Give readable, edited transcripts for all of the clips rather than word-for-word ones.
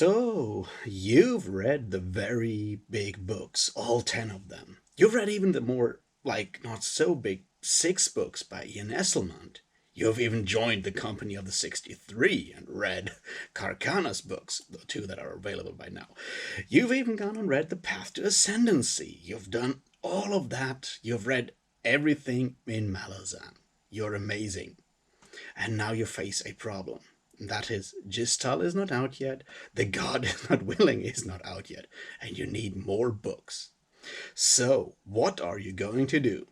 So, you've read the very big books, all 10 of them. You've read even the more, not so big 6 books by Ian Esselmont. You've even joined the company of the 63 and read Carcana's books, the 2 that are available by now. You've even gone and read The Path to Ascendancy. You've done all of that. You've read everything in Malazan. You're amazing. And now you face a problem. That is, Gistal is not out yet, The God is Not Willing is not out yet, and you need more books. So, what are you going to do?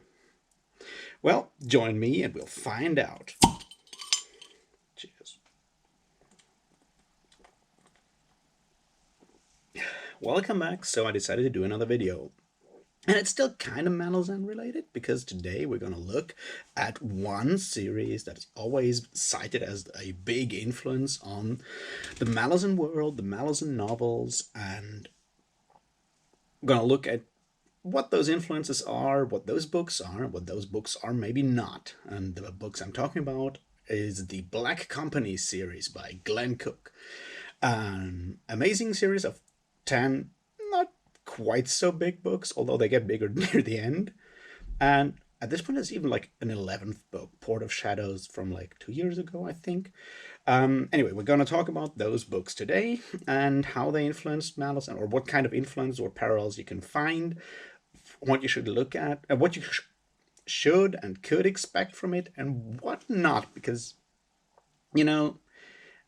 Well, join me and we'll find out. Cheers. Welcome back. So I decided to do another video. And it's still kind of Malazan related, because today we're going to look at one series that is always cited as a big influence on the Malazan world, the Malazan novels, and we're going to look at what those influences are, what those books are, what those books are maybe not. And the books I'm talking about is the Black Company series by Gleen Cook. An amazing series of 10 not quite so big books, although they get bigger near the end. And at this point, it's even like an 11th book, Port of Shadows, from like 2 years ago, I think. Anyway, we're going to talk about those books today and how they influenced Malazan, or what kind of influence or parallels you can find, what you should look at, what you should and could expect from it, and what not, because, you know,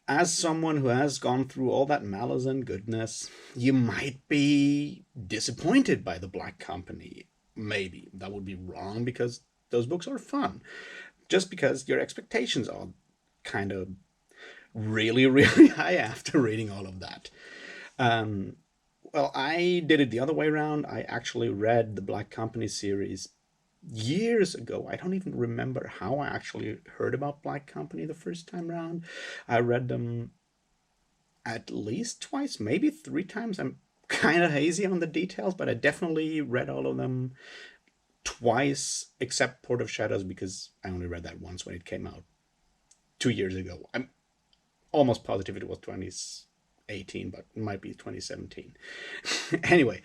as someone who has gone through all that Malazan goodness, you might be disappointed by the Black Company. Maybe. That would be wrong, because those books are fun. Just because your expectations are kind of really, really high after reading all of that. Well, I did it the other way around. I actually read the Black Company series years ago. I don't even remember how I actually heard about Black Company the first time around. I read them at least twice, maybe 3 times. I'm kind of hazy on the details, but I definitely read all of them twice, except Port of Shadows, because I only read that once when it came out 2 years ago. I'm almost positive it was 2018, but it might be 2017. Anyway,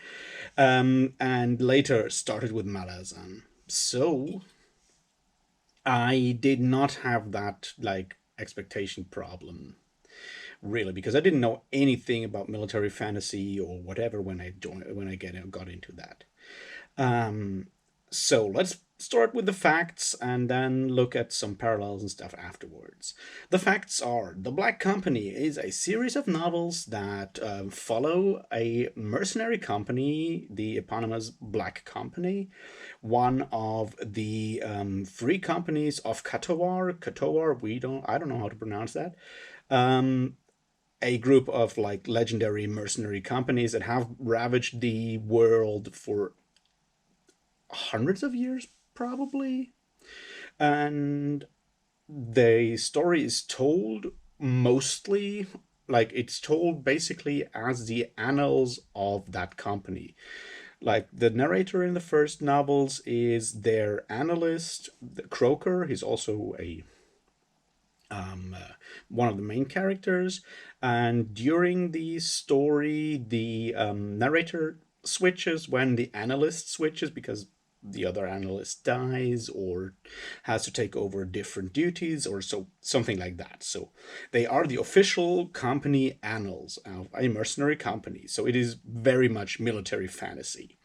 and later started with Malazan. So I did not have that expectation problem, really, because I didn't know anything about military fantasy or whatever when I got into that. So let's start with the facts and then look at some parallels and stuff afterwards. The facts are: The Black Company is a series of novels that follow a mercenary company, the eponymous Black Company, one of the free companies of Katowar. I don't know how to pronounce that. A group of legendary mercenary companies that have ravaged the world for hundreds of years, probably. And the story is told mostly, it's told basically as the annals of that company. The narrator in the first novels is their analyst, Croker. He's also a one of the main characters. And during the story, the narrator switches when the analyst switches, because the other analyst dies or has to take over different duties or something like that. So they are the official company annals of a mercenary company. So it is very much military fantasy.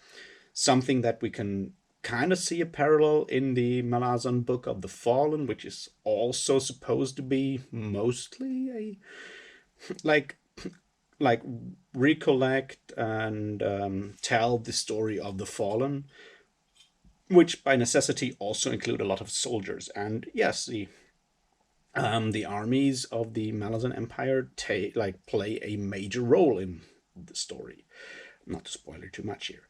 Something that we can kind of see a parallel in the Malazan Book of the Fallen, which is also supposed to be mostly a recollect and tell the story of the Fallen, which by necessity also include a lot of soldiers. And yes, the armies of the Malazan Empire play a major role in the story. Not to spoil it too much here.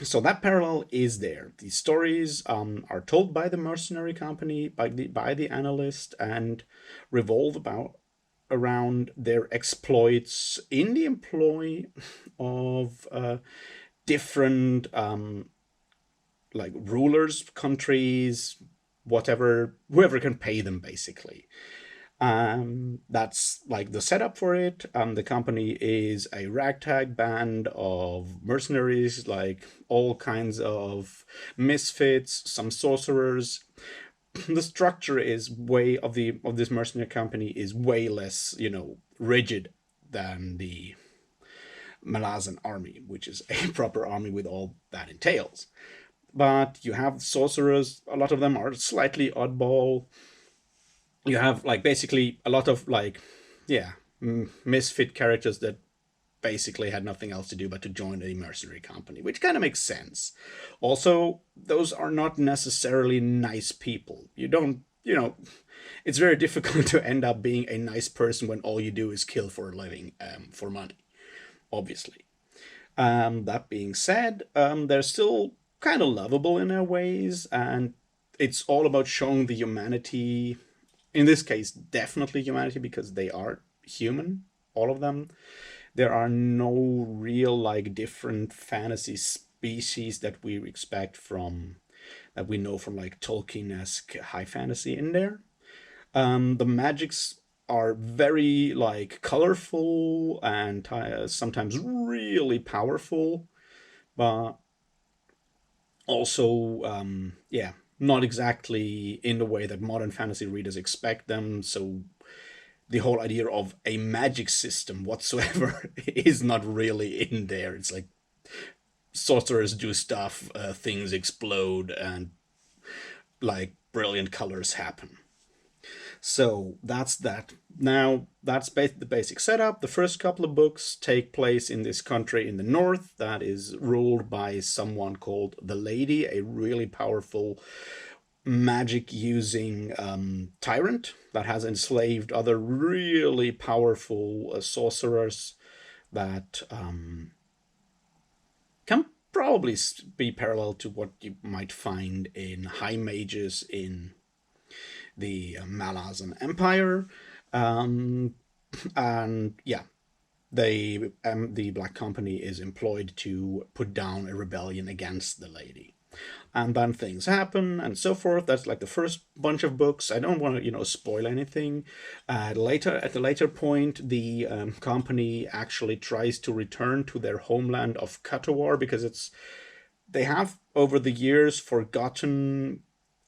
So that parallel is there. The stories are told by the mercenary company, by the analyst, and revolve around their exploits in the employ of different rulers, countries, whoever can pay them, basically. That's like the setup for it. The company is a ragtag band of mercenaries, like all kinds of misfits, some sorcerers. The structure is way of this mercenary company is way less, rigid than the Malazan army, which is a proper army with all that entails. But you have sorcerers, a lot of them are slightly oddball. You have like basically a lot of like, yeah, misfit characters that basically had nothing else to do but to join a mercenary company, which kind of makes sense. Also, those are not necessarily nice people. You don't, it's very difficult to end up being a nice person when all you do is kill for a living, for money, obviously. That being said, they're still kind of lovable in their ways, and it's all about showing the humanity. In this case, definitely humanity, because they are human, all of them. There are no real like different fantasy species that we expect from that we know from like Tolkien-esque high fantasy in there. The magics are very like colorful and sometimes really powerful, but also yeah, not exactly in the way that modern fantasy readers expect them. So the whole idea of a magic system whatsoever is not really in there. It's like sorcerers do stuff, things explode, and like brilliant colors happen. So that's that. Now, that's the basic setup. The first couple of books take place in this country in the north that is ruled by someone called the Lady, a really powerful magic using tyrant that has enslaved other really powerful sorcerers that can probably be parallel to what you might find in high mages in the Malazan Empire. Um, and yeah, the Black Company is employed to put down a rebellion against the Lady. And then things happen and so forth. That's like the first bunch of books. I don't want to, spoil anything. Later, at the later point, the company actually tries to return to their homeland of Katawar because they have over the years forgotten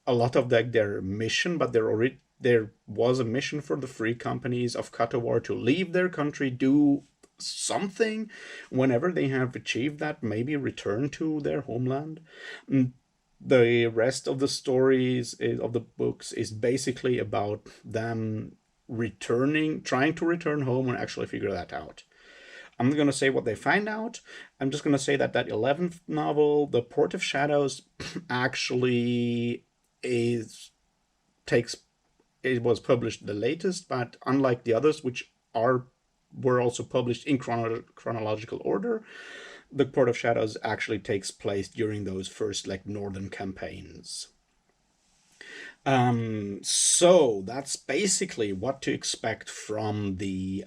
a lot of their mission, but there was a mission for the free companies of Katawar to leave their country, do something. Whenever they have achieved that, maybe return to their homeland. The rest of the stories of the books is basically about them trying to return home and actually figure that out. I'm not going to say what they find out. I'm just going to say that 11th novel, The Port of Shadows, actually is takes it was published the latest, but unlike the others, which were also published in chronological order, the Port of Shadows actually takes place during those first like northern campaigns. So that's basically what to expect from the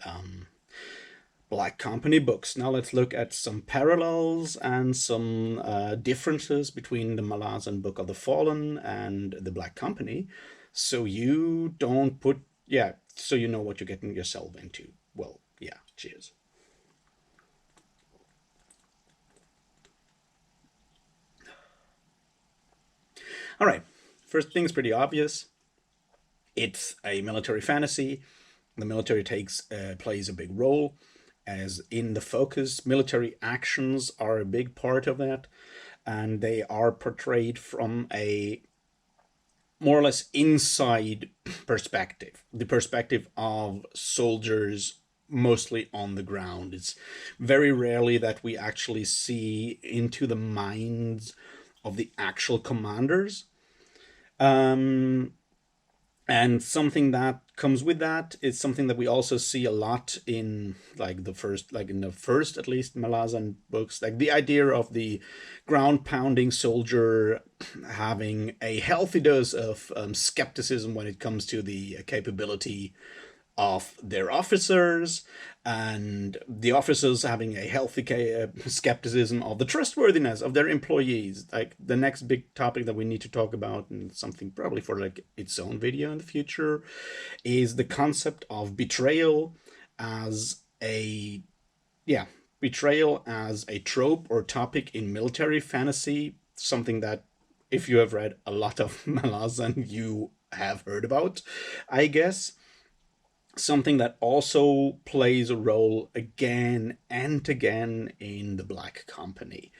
Black Company books. Now let's look at some parallels and some differences between the Malazan Book of the Fallen and the Black Company, so you don't put, yeah, so you know what you're getting yourself into. Well, yeah, cheers. All right, first thing's pretty obvious. It's a military fantasy. The military plays a big role as in the focus. Military actions are a big part of that, and they are portrayed from a more or less inside perspective, the perspective of soldiers mostly on the ground. It's very rarely that we actually see into the minds of the actual commanders. Um, and something that comes with that is something that we also see a lot in in the first at least Malazan books, like the idea of the ground pounding soldier having a healthy dose of skepticism when it comes to the capability of their officers, and the officers having a healthy skepticism of the trustworthiness of their employees. Like the next big topic that we need to talk about, and something probably for like its own video in the future, is the concept of betrayal as a yeah betrayal as a trope or topic in military fantasy. Something that, if you have read a lot of Malazan, you have heard about, I guess. Something that also plays a role again and again in the Black Company.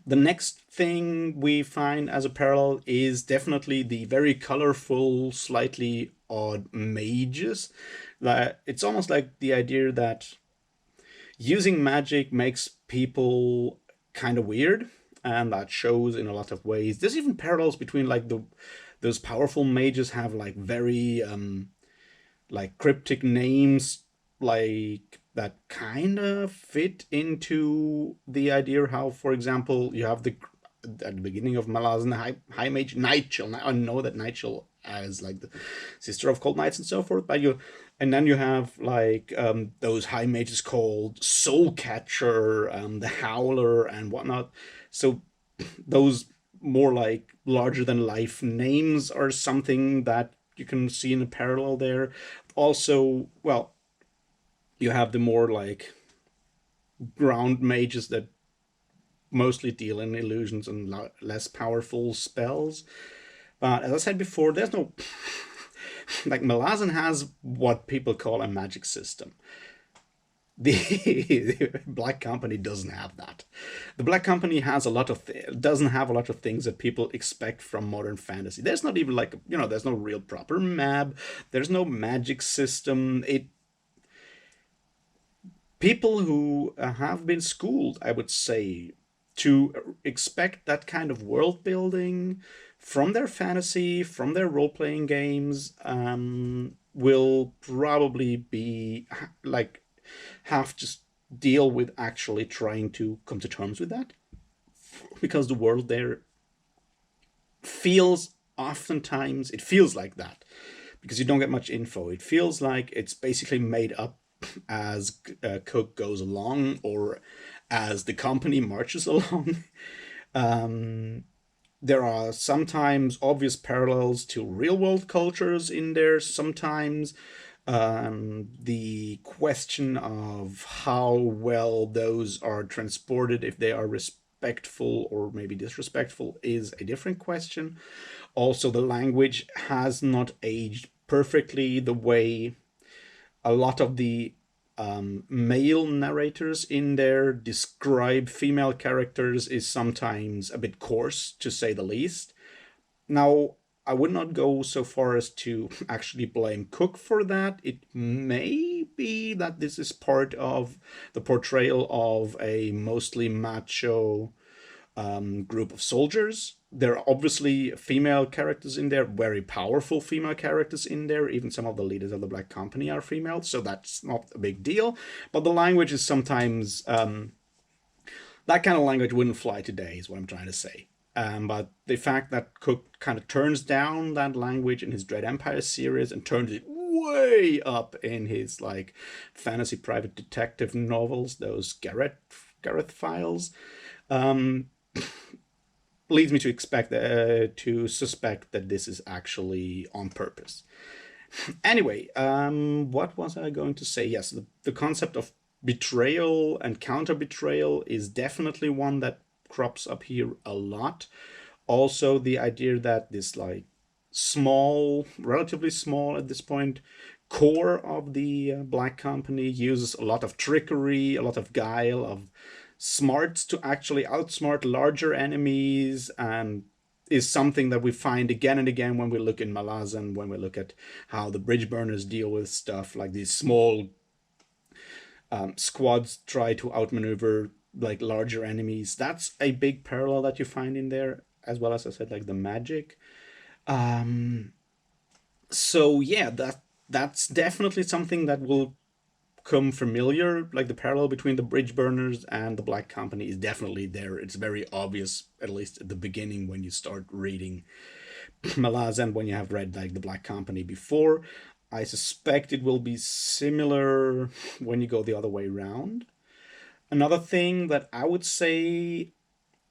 The next thing we find as a parallel is definitely the very colorful, slightly odd mages. That it's almost like the idea that using magic makes people kind of weird, and that shows in a lot of ways. There's even parallels between like the those powerful mages have like very like cryptic names, like that kind of fit into the idea how, for example, you have the at the beginning of Malazan high mage Nightshell. Now I know that Nightshell as like the sister of cold knights and so forth, but you and then you have like those high mages called Soul Catcher, the Howler, and whatnot. So those more like larger than life names are something that you can see in a parallel there. Also, well, you have the more like ground mages that mostly deal in illusions and less powerful spells. But as I said before, there's no like Malazan has what people call a magic system. The Black Company doesn't have that. The Black Company has a lot of doesn't have a lot of things that people expect from modern fantasy. There's not even like, you know, there's no real proper map. There's no magic system. It People who have been schooled, I would say, to expect that kind of world building from their fantasy, from their role playing games, will probably be like have to deal with actually trying to come to terms with that, because the world there feels oftentimes it feels like that because you don't get much info. It feels like it's basically made up as Cook goes along, or as the company marches along. um, there are sometimes obvious parallels to real world cultures in there. Sometimes the question of how well those are transported, if they are respectful or maybe disrespectful, is a different question. Also, the language has not aged perfectly. The way a lot of the male narrators in there describe female characters is sometimes a bit coarse, to say the least. Now, I would not go so far as to actually blame Cook for that. It may be that this is part of the portrayal of a mostly macho group of soldiers. There are obviously female characters in there, very powerful female characters in there. Even some of the leaders of the Black Company are female, so that's not a big deal. But the language is sometimes that kind of language wouldn't fly today, is what I'm trying to say. But the fact that Cook kind of turns down that language in his Dread Empire series and turns it way up in his like fantasy private detective novels, those Gareth files, um, leads me to expect to suspect that this is actually on purpose. Anyway, what was I going to say? Yes, the concept of betrayal and counter betrayal is definitely one that crops up here a lot. Also, the idea that this like small, relatively small at this point, core of the Black Company uses a lot of trickery, a lot of guile, of smarts to actually outsmart larger enemies, and is something that we find again and again when we look in Malazan, when we look at how the bridge burners deal with stuff like these small squads try to outmaneuver like larger enemies. That's a big parallel that you find in there, as well as I said, like the magic. So yeah, that's definitely something that will come familiar. Like the parallel between the bridge burners and the Black Company is definitely there. It's very obvious, at least at the beginning when you start reading Malazan, when you have read like the Black Company before. I suspect it will be similar when you go the other way around. Another thing that I would say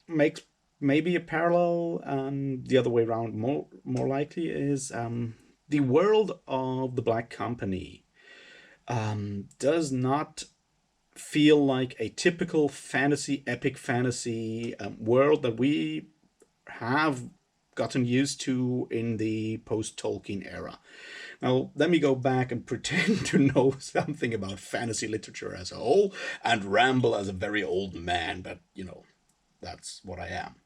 makes maybe a parallel, the other way around more likely, is the world of the Black Company does not feel like a typical fantasy, epic fantasy world that we have gotten used to in the post-Tolkien era. Now, let me go back and pretend to know something about fantasy literature as a whole and ramble as a very old man, but that's what I am.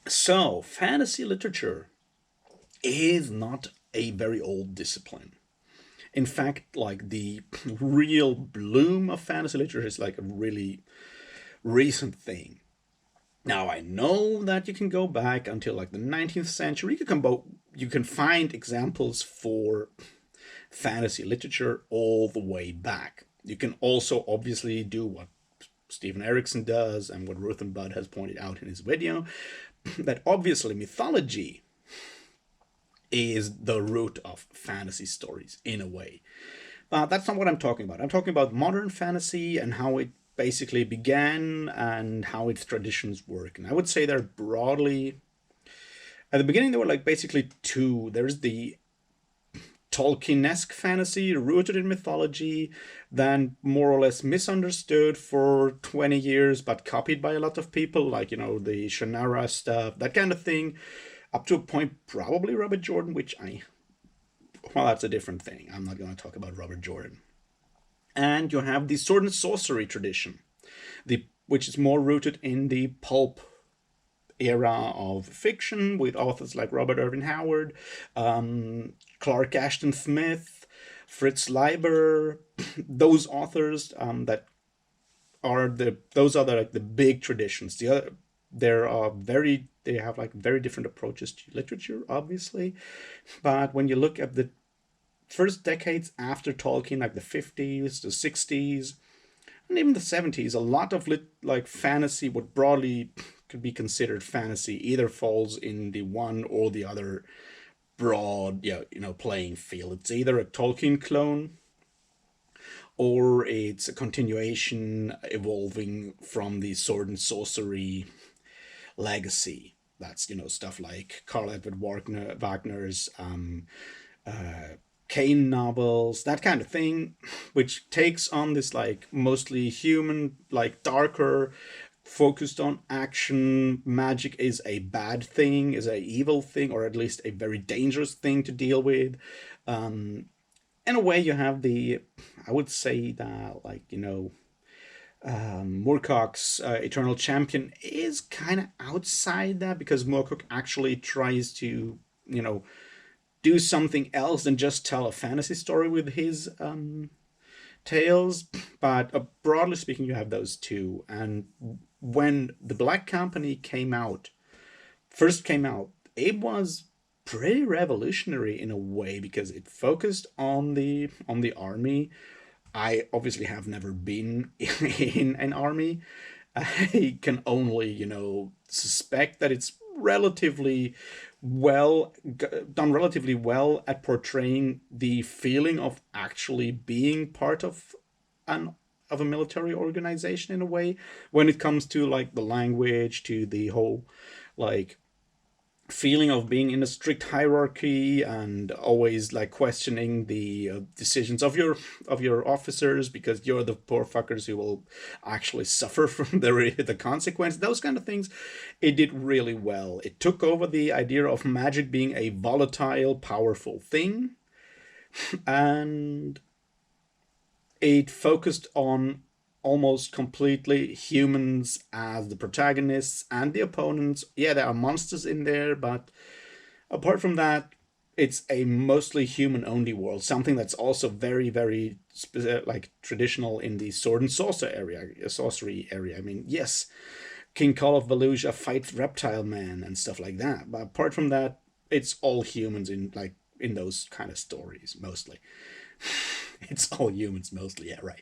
So, fantasy literature is not a very old discipline. In fact, like the real bloom of fantasy literature is like a really recent thing. Now I know that you can go back until like the 19th century. You can find examples for fantasy literature all the way back. You can also obviously do what Stephen Erickson does and what Ruth and Bud has pointed out in his video, that obviously mythology is the root of fantasy stories in a way. But that's not what I'm talking about. I'm talking about modern fantasy and how it basically began and how its traditions work. And I would say they're broadly, at the beginning, there were like basically two. There's the Tolkien-esque fantasy rooted in mythology, then more or less misunderstood for 20 years, but copied by a lot of people, like, the Shannara stuff, that kind of thing, up to a point, probably Robert Jordan, well, that's a different thing. I'm not going to talk about Robert Jordan. And you have the sword and sorcery tradition, which is more rooted in the pulp era of fiction with authors like Robert Irving Howard, Clark Ashton Smith, Fritz Leiber, those authors that are the big traditions. They have like very different approaches to literature, obviously, but when you look at the first decades after Tolkien, like the 50s, the 60s, and even the 70s, a lot of fantasy, what broadly could be considered fantasy, either falls in the one or the other broad, playing field. It's either a Tolkien clone or it's a continuation evolving from the sword and sorcery legacy. That's, stuff like Karl Edward Wagner's Kane novels, that kind of thing, which takes on this like mostly human, like darker, focused on action. Magic is a bad thing, is a evil thing, or at least a very dangerous thing to deal with. In a way, you have I would say that, like, Moorcock's Eternal Champion is kind of outside that, because Moorcock actually tries to, do something else than just tell a fantasy story with his tales. But broadly speaking, you have those two. And when the Black Company first came out, it was pretty revolutionary in a way, because it focused on the army. I obviously have never been in an army. I can only, suspect that it's relatively done relatively well at portraying the feeling of actually being part of a military organization in a way, when it comes to like the language, to the whole like feeling of being in a strict hierarchy and always like questioning the decisions of your officers, because you're the poor fuckers who will actually suffer from the consequence. Those kind of things, it did really well. It took over the idea of magic being a volatile, powerful thing, and it focused on almost completely humans as the protagonists and the opponents. Yeah, there are monsters in there, but apart from that, it's a mostly human-only world. Something that's also very, very traditional in the sword and sorcery area. I mean, yes, King Call of Valusia fights Reptile Man and stuff like that, but apart from that, it's all humans in those kind of stories mostly. It's all humans mostly, yeah, right.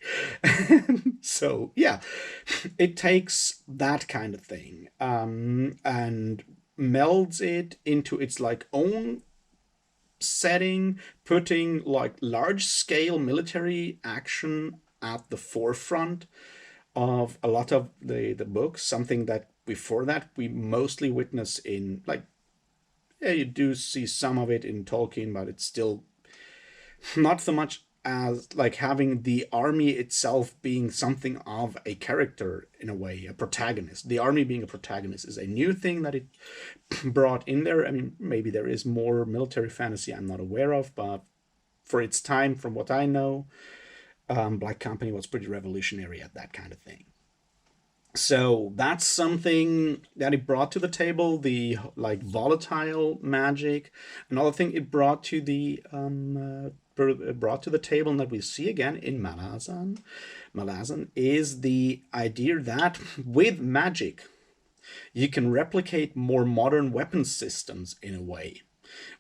So yeah, it takes that kind of thing, and melds it into its like own setting, putting like large scale military action at the forefront of a lot of the books, something that before that we mostly witness in like, yeah, you do see some of it in Tolkien, but it's still not so much as like having the army itself being something of a character in a way, a protagonist. The army being a protagonist is a new thing that it brought in there. I mean, maybe there is more military fantasy I'm not aware of, but for its time, from what I know, Black Company was pretty revolutionary at that kind of thing. So that's something that it brought to the table, the like volatile magic. Another thing it brought to the brought to the table, and that we see again in Malazan, is the idea that with magic you can replicate more modern weapon systems in a way.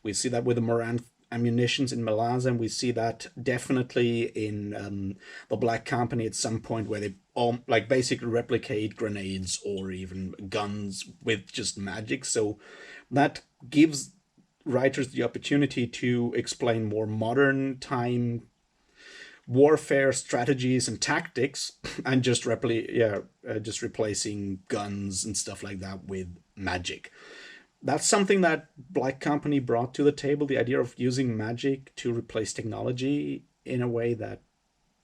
We see that with the Moran ammunitions in Malazan. We see that definitely in the Black Company at some point, where they all like basically replicate grenades or even guns with just magic. So that gives writers the opportunity to explain more modern time warfare strategies and tactics, and just just replacing guns and stuff like that with magic. That's something that Black Company brought to the table, the idea of using magic to replace technology in a way that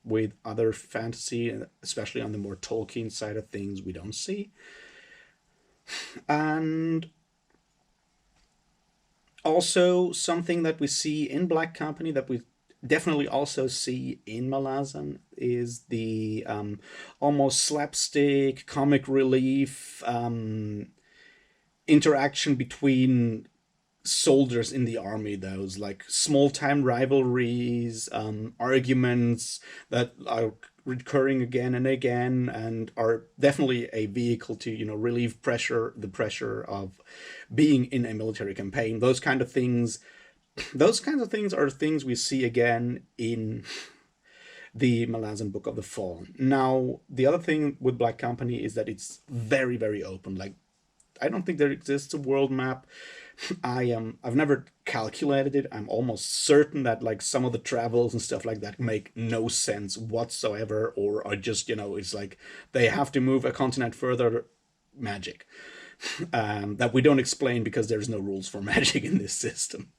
with other fantasy, especially on the more Tolkien side of things, we don't see. And also something that we see in Black Company that we definitely also see in Malazan is the almost slapstick comic relief interaction between soldiers in the army, those like small time rivalries, arguments that are recurring again and again, and are definitely a vehicle to relieve the pressure of being in a military campaign. Those kinds of things are things we see again in the Malazan Book of the Fallen. Now, the other thing with Black Company is that it's very, very open. Like, I don't think there exists a world map. I've never calculated it. I'm almost certain that like some of the travels and stuff like that make no sense whatsoever, or are just it's like they have to move a continent further. Magic that we don't explain because there's no rules for magic in this system.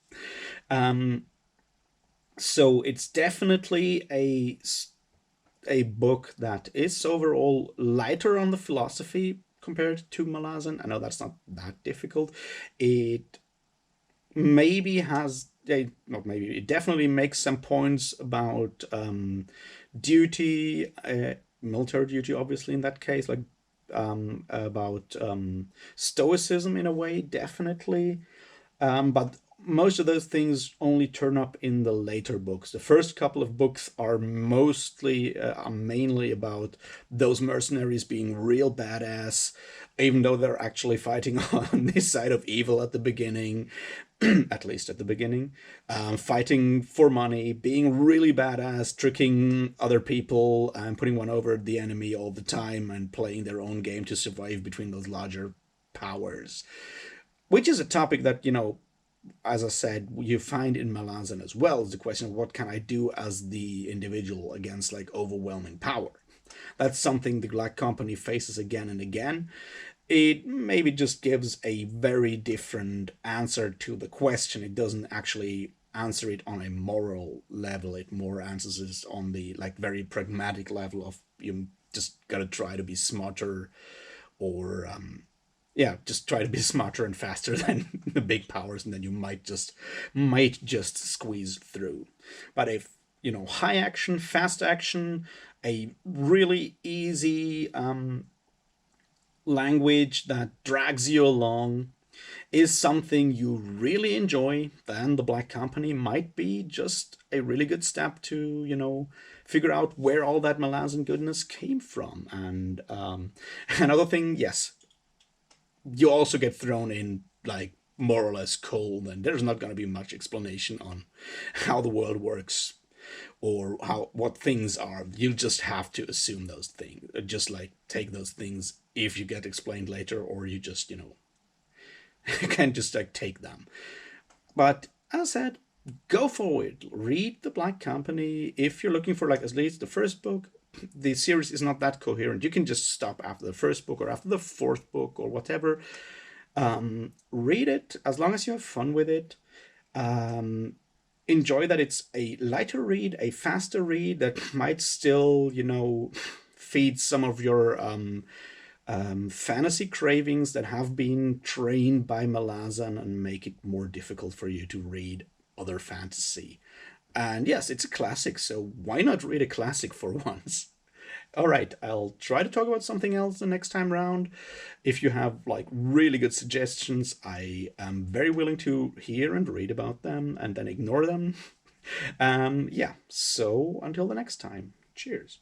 So it's definitely a book that is overall lighter on the philosophy compared to Malazan. I know that's not that difficult. It maybe has not maybe it definitely makes some points about duty, military duty, obviously in that case, like about stoicism in a way, definitely. But most of those things only turn up in the later books. The first couple of books are mainly about those mercenaries being real badass, even though they're actually fighting on this side of evil at the beginning, at least at the beginning, fighting for money, being really badass, tricking other people, and putting one over the enemy all the time, and playing their own game to survive between those larger powers. Which is a topic that, as I said, you find in Malazan as well, is the question of what can I do as the individual against like overwhelming power. That's something the Black Company faces again and again. It maybe just gives a very different answer to the question. It doesn't actually answer it on a moral level. It more answers it on the like very pragmatic level of you just gotta try to be smarter, or just try to be smarter and faster than the big powers, and then you might just squeeze through. But if high action, fast action, a really easy language that drags you along is something you really enjoy, then the Black Company might be just a really good step to figure out where all that Malazan goodness came from. And another thing, yes, you also get thrown in like more or less cold, and there's not going to be much explanation on how the world works or what things are. You just have to assume those things, just like take those things if you get explained later, or you just You can't just like take them. But as I said, go forward. Read The Black Company. If you're looking for like at least the first book, the series is not that coherent. You can just stop after the first book or after the fourth book or whatever. Read it as long as you have fun with it. Enjoy that it's a lighter read, a faster read that might still, feed some of your fantasy cravings that have been trained by Malazan and make it more difficult for you to read other fantasy. And yes, it's a classic, so why not read a classic for once? All right, I'll try to talk about something else the next time round. If you have like really good suggestions, I am very willing to hear and read about them and then ignore them. Yeah, so until the next time, cheers.